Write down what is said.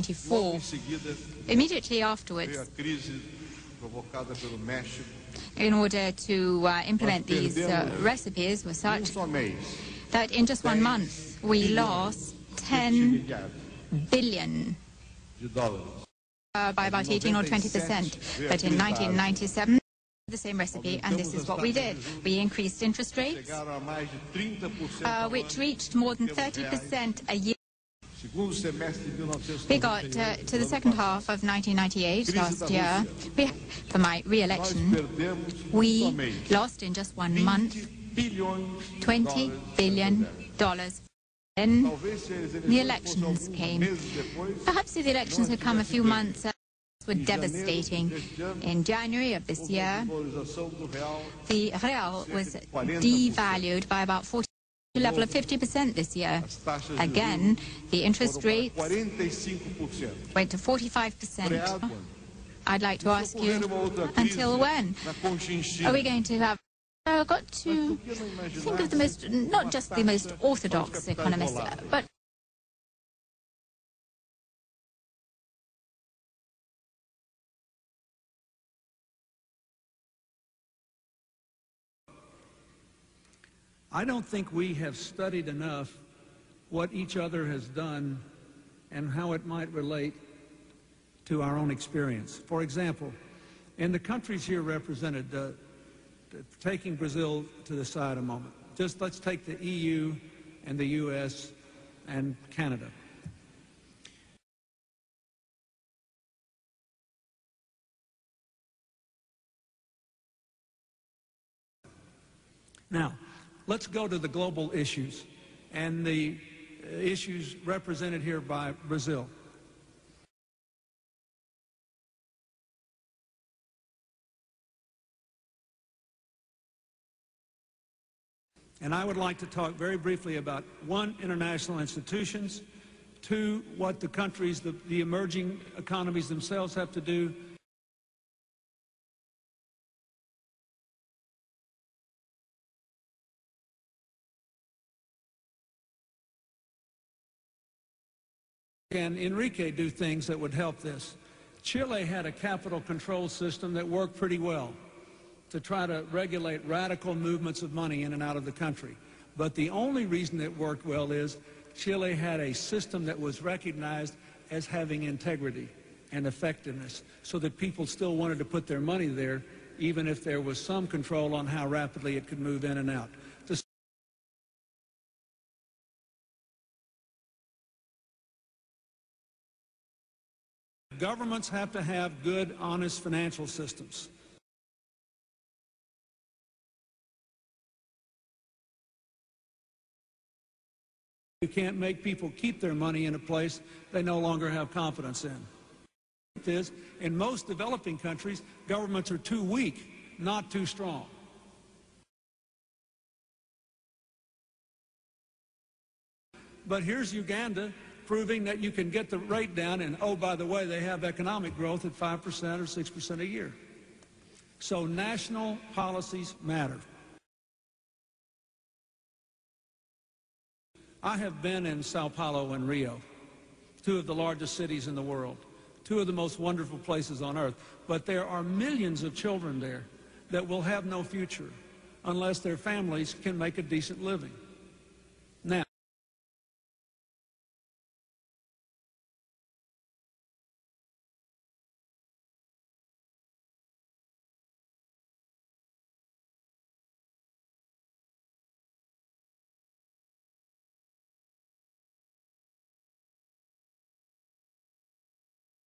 1994. Immediately afterwards, in order to implement these recipes, was such that in just 1 month we lost $10 billion by about 18 or 20%. But in 1997, the same recipe, and this is what we did. We increased interest rates, which reached more than 30% a year. We got to the second half of 1998, last year. For my re-election, we lost in just 1 month $20 billion. Then the elections came. Perhaps if the elections had come a few months were devastating. In January of this year, the real was devalued by about 40%. The level of 50% this year. Again, the interest rates went to 45%. I'd like to ask you, until when are we going to have got to think of the most, not just the most orthodox economists, but I don't think we have studied enough what each other has done and how it might relate to our own experience. For example, in the countries here represented, taking Brazil to the side a moment, just let's take the EU and the US and Canada. Now, let's go to the global issues and the issues represented here by Brazil. And I would like to talk very briefly about, one, international institutions, two, what the countries, the emerging economies themselves have to do, can Enrique do things that would help this? Chile had a capital control system that worked pretty well to try to regulate radical movements of money in and out of the country. But the only reason it worked well is Chile had a system that was recognized as having integrity and effectiveness, so that people still wanted to put their money there, even if there was some control on how rapidly it could move in and out. Governments have to have good, honest financial systems. You can't make people keep their money in a place they no longer have confidence in. In most developing countries, governments are too weak, not too strong. But here's Uganda proving that you can get the rate down, and oh, by the way, they have economic growth at 5% or 6% a year. So national policies matter. I have been in Sao Paulo and Rio, two of the largest cities in the world, two of the most wonderful places on earth. But there are millions of children there that will have no future unless their families can make a decent living.